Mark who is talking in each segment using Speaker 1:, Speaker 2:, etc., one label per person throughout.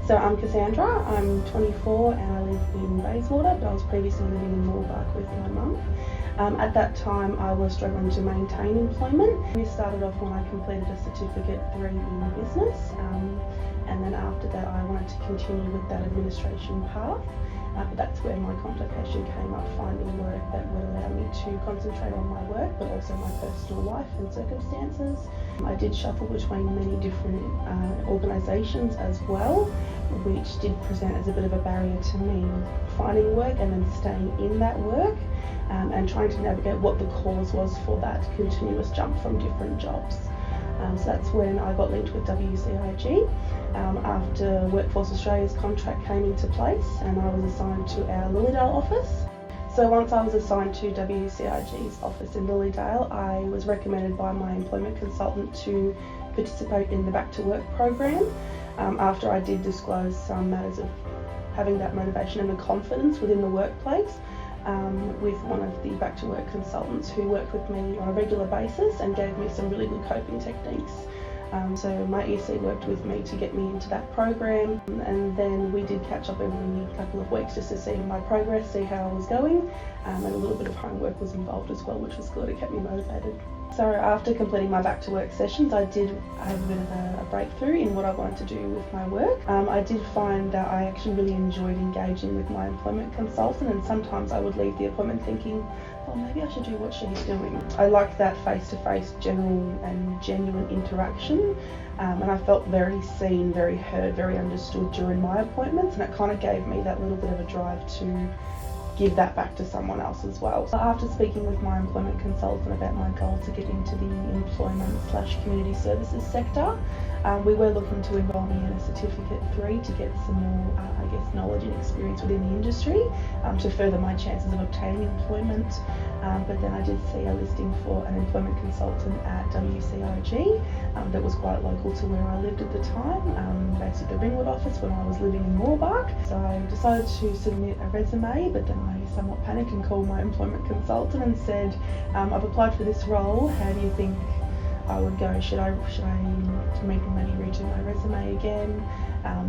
Speaker 1: So I'm Cassandra, I'm 24 and I live in Bayswater, but I was previously living in Moorbark with my mum. At that time I was struggling to maintain employment. We started off when I completed a Certificate 3 in business, and then after that I wanted to continue with that administration path. But that's where my complication came up, finding work that would allow me to concentrate on my work but also my personal life and circumstances. I did shuffle between many different organisations as well, which did present as a bit of a barrier to me finding work and then staying in that work, and trying to navigate what the cause was for that continuous jump from different jobs. So that's when I got linked with WCIG. After Workforce Australia's contract came into place and I was assigned to our Lilydale office. So once I was assigned to WCIG's office in Lilydale, I was recommended by my employment consultant to participate in the Back to Work program, after I did disclose some matters of having that motivation and the confidence within the workplace, with one of the Back to Work consultants who worked with me on a regular basis and gave me some really good coping techniques. So my EC worked with me to get me into that program, and then we did catch up every couple of weeks just to see my progress, see how I was going, and a little bit of homework was involved as well, which was good. It kept me motivated. So after completing my Back to Work sessions, I did have a bit of a breakthrough in what I wanted to do with my work. I did find that I actually really enjoyed engaging with my employment consultant, and sometimes I would leave the appointment thinking, well, maybe I should do what she's doing. I liked that face-to-face general and genuine interaction, and I felt very seen, very heard, very understood during my appointments, and it kind of gave me that little bit of a drive to give that back to someone else as well. So after speaking with my employment consultant about my goal to get into the employment/community services sector, we were looking to enrol me in a Certificate 3 to get some more, knowledge and experience within the industry, to further my chances of obtaining employment. But then I did see a listing for an employment consultant at WCIG that was quite local to where I lived at the time, based at the Ringwood office when I was living in Moorbark. So I decided to submit a resume, but then I somewhat panicked and called my employment consultant and said, I've applied for this role, how do you think I would go? Should I maybe redo my resume again?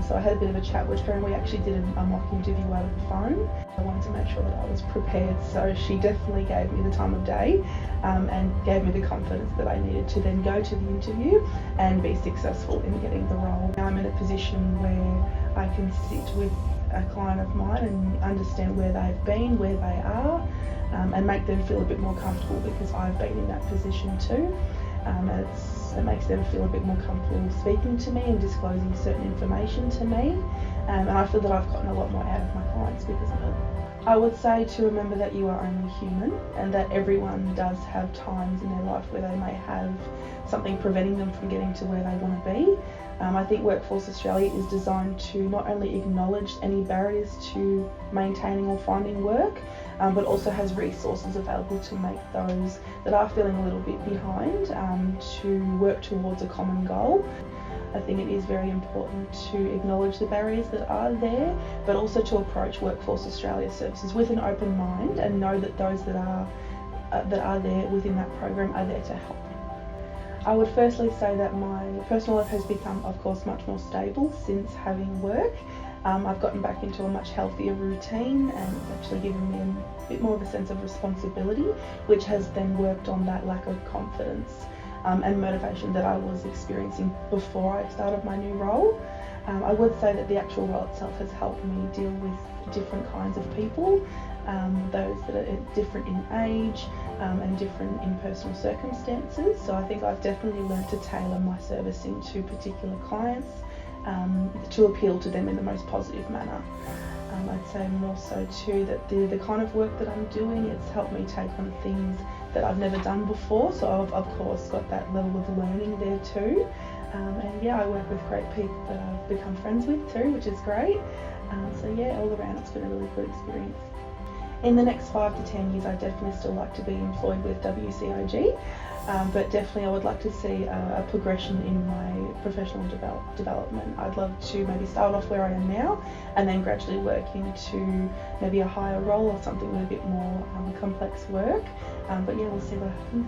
Speaker 1: So I had a bit of a chat with her, and we actually did a mock interview over the phone. I wanted to make sure that I was prepared, so she definitely gave me the time of day, and gave me the confidence that I needed to then go to the interview and be successful in getting the role. Now I'm in a position where I can sit with a client of mine and understand where they've been, where they are, and make them feel a bit more comfortable, because I've been in that position too. It makes them feel a bit more comfortable speaking to me and disclosing certain information to me, and I feel that I've gotten a lot more out of my clients because of it. I would say to remember that you are only human, and that everyone does have times in their life where they may have something preventing them from getting to where they want to be. I think Workforce Australia is designed to not only acknowledge any barriers to maintaining or finding work, but also has resources available to make those that are feeling a little bit behind to work towards a common goal. I think it is very important to acknowledge the barriers that are there, but also to approach Workforce Australia services with an open mind and know that those that are there within that program are there to help. I would firstly say that my personal life has become, of course, much more stable since having work. I've gotten back into a much healthier routine, and it's actually given me a bit more of a sense of responsibility, which has then worked on that lack of confidence and motivation that I was experiencing before I started my new role. I would say that the actual role itself has helped me deal with different kinds of people, those that are different in age and different in personal circumstances. So I think I've definitely learned to tailor my servicing to particular clients to appeal to them in the most positive manner. I'd say more so too that the kind of work that I'm doing, it's helped me take on things that I've never done before, so I've of course got that level of learning there too. And yeah, I work with great people that I've become friends with too, which is great. So yeah, all around it's been a really good experience. In the next 5 to 10 years, I definitely still like to be employed with WCIG, but definitely I would like to see a progression in my professional development. I'd love to maybe start off where I am now and then gradually work into maybe a higher role or something with a bit more complex work. But yeah, we'll see what happens.